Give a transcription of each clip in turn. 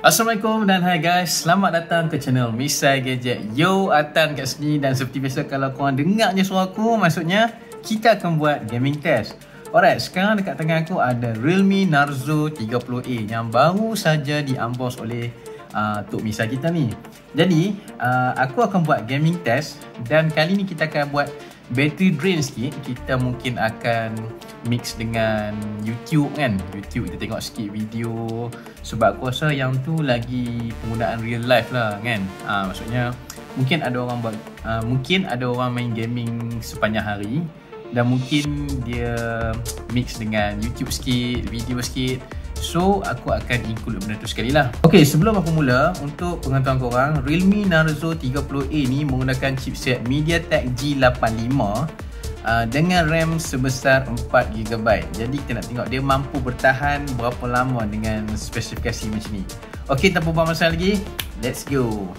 Assalamualaikum dan hai guys, selamat datang ke channel Misai Gadget. Yo, Atan kat sini dan seperti biasa kalau korang dengar je suara aku, maksudnya kita akan buat gaming test. Alright, sekarang dekat tangan aku ada Realme Narzo 30A yang baru saja di-unbox oleh Tok Misai kita ni. Jadi, aku akan buat gaming test dan kali ni kita akan buat battery drain sikit. Kita mungkin akan mix dengan YouTube kan. YouTube kita tengok sikit video, sebab aku rasa yang tu lagi penggunaan real life lah kan. Maksudnya mungkin ada orang buat mungkin ada orang main gaming sepanjang hari dan mungkin dia mix dengan YouTube sikit, video sikit. So aku akan include benda tu sekali lah. Ok, sebelum aku mula, untuk pengetahuan korang, Realme Narzo 30A ni menggunakan chipset MediaTek G85 dengan RAM sebesar 4GB. Jadi kita nak tengok dia mampu bertahan berapa lama dengan spesifikasi macam ni. Ok, tanpa buang masa lagi, let's go.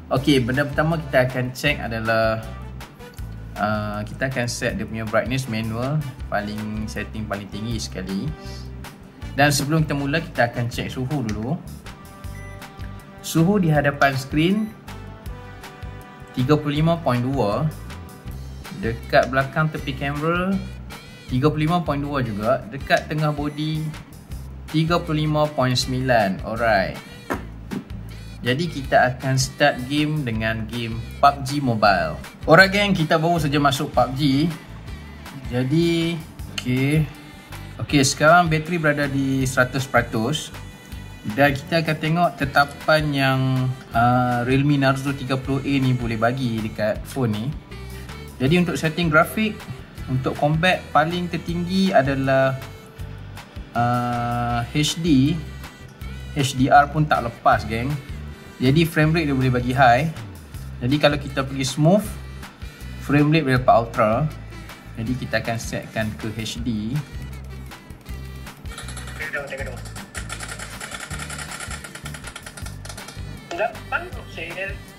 Ok, benda pertama kita akan check adalah kita akan set dia punya brightness manual, setting paling tinggi sekali. Dan sebelum kita mula, kita akan check suhu dulu. Suhu di hadapan skrin 35.2, dekat belakang tepi kamera 35.2 juga, dekat tengah body 35.9. Alright. Jadi kita akan start game dengan game PUBG Mobile. Alright gang, kita baru saja masuk PUBG. Jadi Okay, sekarang bateri berada di 100%. Dan kita akan tengok tetapan yang Realme Narzo 30A ni boleh bagi dekat phone ni. Jadi untuk setting grafik, untuk combat paling tertinggi adalah HD. HDR pun tak lepas geng. Jadi frame rate dia boleh bagi high. Jadi kalau kita pergi smooth, frame rate boleh dapat ultra. Jadi kita akan setkan ke HD.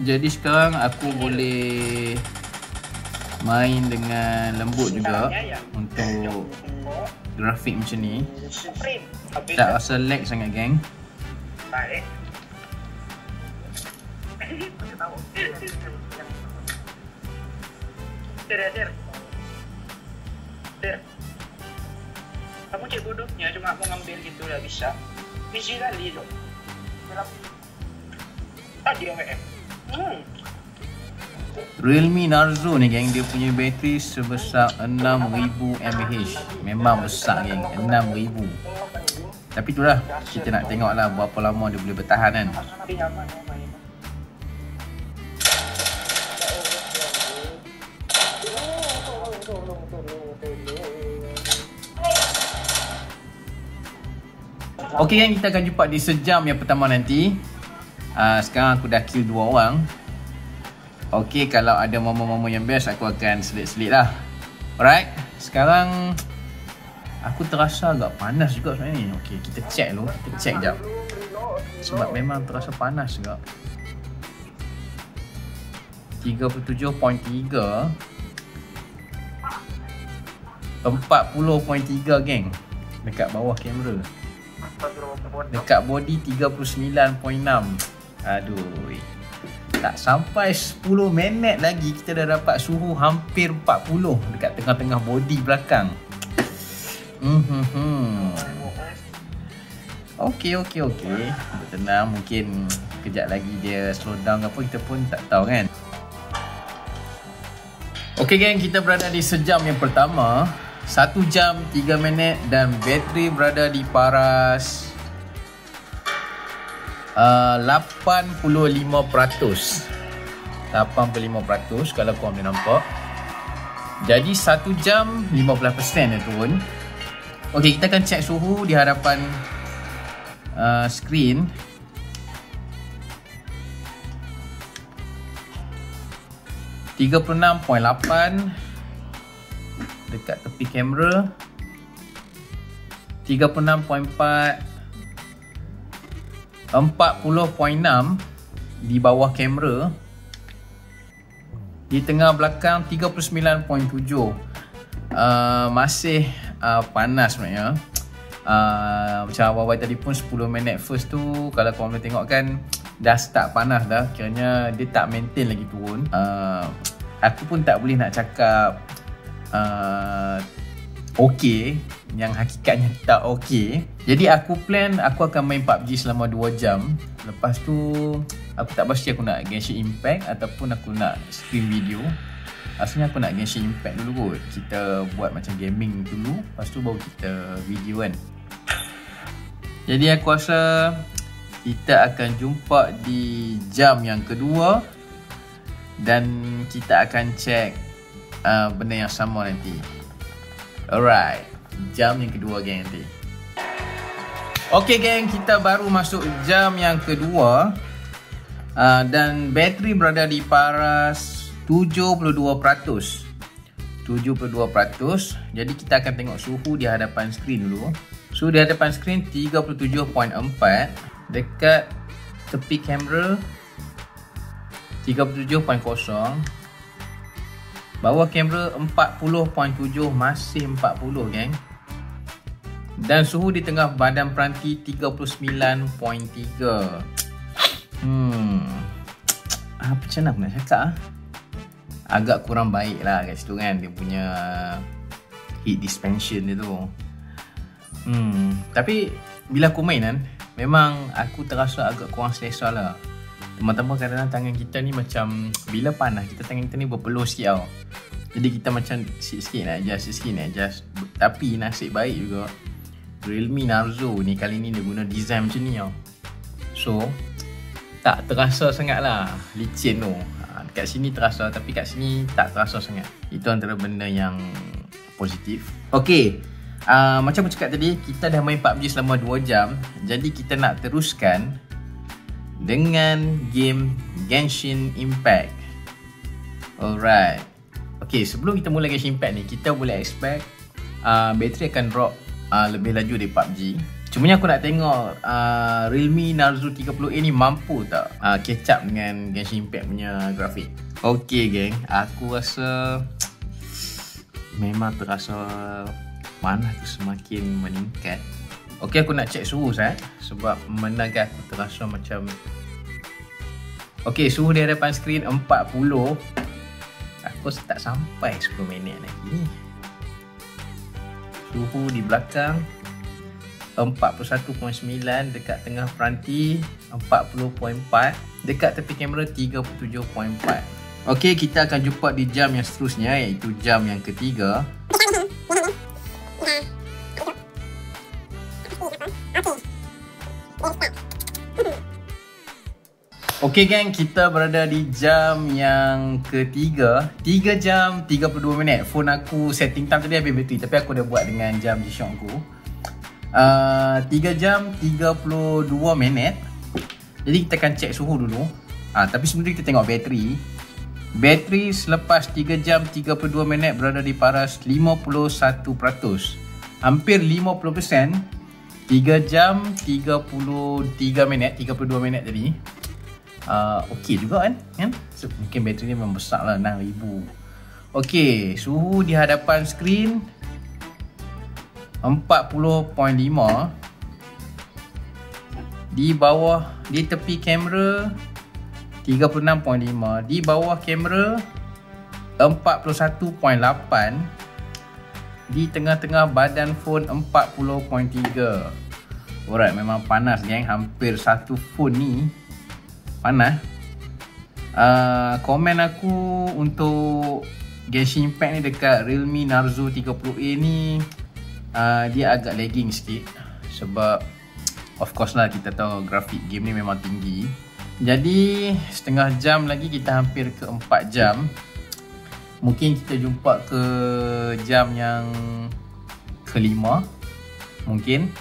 Jadi sekarang aku boleh main dengan lembut juga untuk grafik macam ni. Tak rasa lag sangat geng. Kamu cek bodohnya, cuma aku ngambil gitu udah bisa. Bisi kali loh. Tadi OEM. Realme Narzo ni geng, dia punya bateri sebesar 6000 mAh. Memang besar geng, 6000. Tapi itulah, kita nak tengok lah berapa lama dia boleh bertahan kan. Ok kan, kita akan jumpa di sejam yang pertama nanti. Sekarang aku dah kill 2 orang. Ok, kalau ada momen-momen yang best, aku akan selit-selit lah. Alright, sekarang aku terasa agak panas juga sebenarnya ni. Ok, kita check dulu, kita check jap. Sebab memang terasa panas juga. 37.3, 40.3 geng, dekat bawah kamera. Dekat body 39.6. Aduh, tak sampai 10 minit lagi kita dah dapat suhu hampir 40 dekat tengah-tengah body belakang. Okay. Bertenang, mungkin kejap lagi dia slow down ke apa, kita pun tak tahu kan. Okay geng, kita berada di sejam yang pertama. 1 jam 3 minit dan bateri berada di paras 85%. 85% kalau korang boleh nampak. Jadi 1 jam 15% dia turun. Ok, kita akan check suhu di hadapan skrin. (36.8) dekat tepi kamera, 36.4, 40.6 di bawah kamera, Di tengah belakang 39.7. Masih panas sebenarnya. Macam awal-awal tadi pun 10 minit first tu, kalau korang boleh tengok kan, dah start panas dah. Kiranya dia tak maintain lagi turun. Aku pun tak boleh nak cakap okey, yang hakikatnya tak okey. Jadi aku plan aku akan main PUBG selama 2 jam. Lepas tu aku tak pasti aku nak Genshin Impact ataupun aku nak stream video. Asalnya aku nak Genshin Impact dulu kot. Kita buat macam gaming dulu, lepas tu baru kita video kan. Jadi aku rasa kita akan jumpa di jam yang kedua dan kita akan check benda yang sama nanti. Alright, jam yang kedua geng nanti. Okay geng, kita baru masuk jam yang kedua. Dan bateri berada di paras 72%. 72%. Jadi kita akan tengok suhu di hadapan skrin dulu. Suhu di hadapan skrin 37.4. Dekat tepi kamera 37.0. Bawah kamera 40.7. Masih 40 geng. Dan suhu di tengah badan peranti 39.3. Macam mana aku nak cakap agak kurang baik lah kat situ kan, dia punya heat dispensation dia tu. Tapi bila aku main kan, memang aku terasa agak kurang selesa lah. Teman-teman, kadang-kadang tangan kita ni macam bila panas, tangan kita ni berpeluh sikit tau. Jadi kita macam sikit-sikit nak adjust, Tapi nasib baik juga Realme Narzo ni kali ni dia guna design macam ni tau. So tak terasa sangat lah licin tu. Dekat sini terasa, tapi kat sini tak terasa sangat. Itu antara benda yang positif. Okay, macam aku cakap tadi, kita dah main PUBG selama 2 jam. Jadi kita nak teruskan dengan game Genshin Impact. Alright. Okay, sebelum kita mula Genshin Impact ni, kita boleh expect bateri akan drop lebih laju dari PUBG. Cumanya aku nak tengok Realme Narzo 30A ni mampu tak catch up dengan Genshin Impact punya grafik. Okay geng, aku rasa memang terasa panas tu semakin meningkat. Okay, aku nak check suhu sebab menaga aku terasa macam okay, suhu di hadapan skrin 40. Aku tak sampai 10 minit lagi. Suhu di belakang 41.9, dekat tengah peranti 40.4, dekat tepi kamera 37.4. Okey, kita akan jumpa di jam yang seterusnya, iaitu jam yang ketiga. Okey geng, kita berada di jam yang ketiga. 3 jam 32 minit. Phone aku setting time tadi habis bateri, tapi aku dah buat dengan jam G-Shock aku. 3 jam 32 minit. Jadi kita akan check suhu dulu. Tapi sebelum kita tengok bateri. Bateri selepas 3 jam 32 minit berada di paras 51%. Hampir 50%. 3 jam 33 minit, 32 minit tadi. Okey juga kan? So, mungkin bateri ni memang besar lah, 6000. Okey, suhu di hadapan skrin 40.5. Di bawah, di tepi kamera 36.5. Di bawah kamera 41.8. Di tengah-tengah badan phone 40.3. Alright, memang panas geng. Hampir satu phone ni panas. Komen aku untuk Genshin Impact ni dekat Realme Narzo 30A ni, dia agak lagging sikit. Sebab of course lah, kita tahu grafik game ni memang tinggi. Jadi setengah jam lagi, kita hampir ke 4 jam. Mungkin kita jumpa ke jam yang kelima mungkin.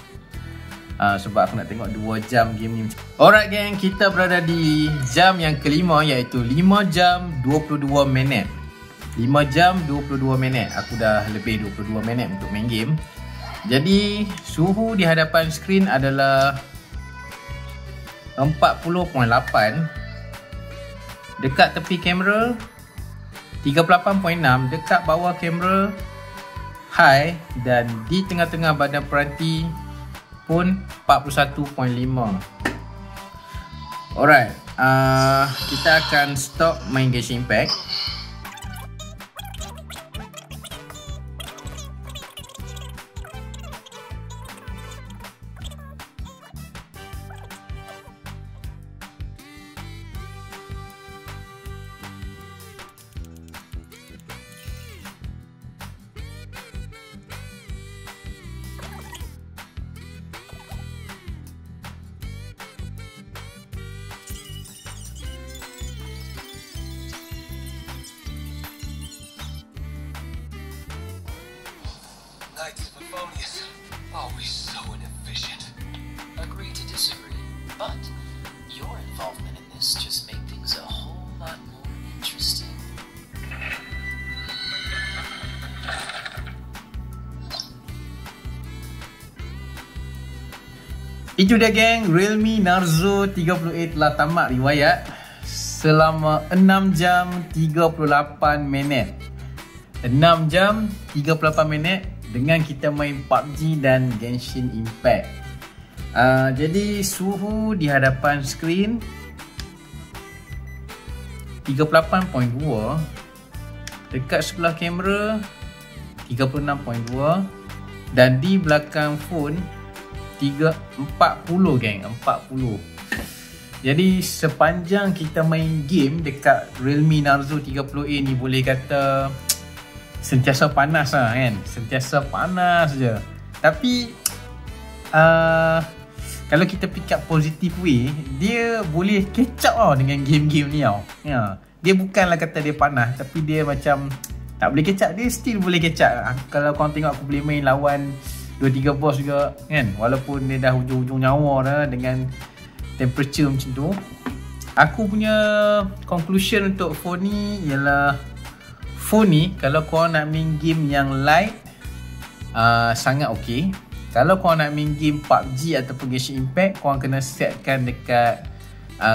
Sebab aku nak tengok 2 jam game ni. Alright geng, kita berada di jam yang kelima, iaitu 5 jam 22 minit. 5 jam 22 minit. Aku dah lebih 22 minit untuk main game. Jadi suhu di hadapan skrin adalah 40.8. Dekat tepi kamera 38.6 dekat bawah kamera high, dan di tengah-tengah badan peranti pun 41.5. Alright, kita akan stop main Genshin Impact. Knights of Euphonius, always so inefficient. Agree to disagree, but your involvement in this just made things a whole lot more interesting. Itu dia geng, Realme Narzo 30A telah tamat riwayat selama 6 jam 38 minit. 6 jam 38 minit dengan kita main PUBG dan Genshin Impact. Jadi suhu di hadapan skrin 38.2, dekat sebelah kamera 36.2, dan di belakang phone 40 geng, 40. Jadi sepanjang kita main game dekat Realme Narzo 30A ni, boleh kata sentiasa panas lah kan, sentiasa panas je. Tapi kalau kita pick up positive way, dia boleh catch up tau dengan game-game ni tau ya. Dia bukanlah kata dia panas, tapi dia macam tak boleh catch up, dia still boleh catch up. Kalau korang tengok aku boleh main lawan 2-3 boss juga kan, walaupun dia dah hujung-hujung nyawa dah dengan temperature macam tu. Aku punya conclusion untuk phone ni ialah, phone ni kalau korang nak main game yang light, sangat okey. Kalau korang nak main game PUBG ataupun Genshin Impact, korang kena setkan dekat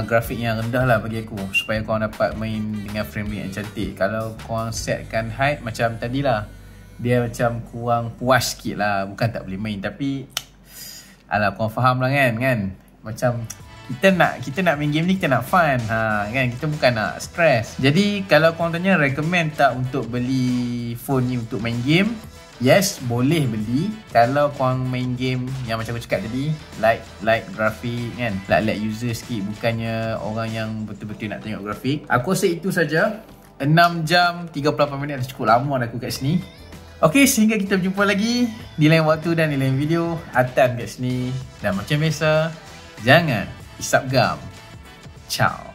grafik yang rendah lah bagi aku, supaya korang dapat main dengan frame rate yang cantik. Kalau korang setkan high macam tadi lah, dia macam kurang puas sikit lah. Bukan tak boleh main, tapi alah, korang faham lah kan. Macam kita nak main game ni, kita nak fun kan, kita bukan nak stress. Jadi kalau korang tanya recommend tak untuk beli phone ni untuk main game, yes, boleh beli. Kalau korang main game yang macam aku cakap tadi, light grafik kan, light user sikit, bukannya orang yang betul-betul nak tengok grafik. Aku rasa itu saja. 6 jam 38 minit dah cukup lama dah aku kat sini. Ok, sehingga kita berjumpa lagi di lain waktu dan di lain video. Atan kat sini, dan macam biasa, jangan isap gam. Ciao.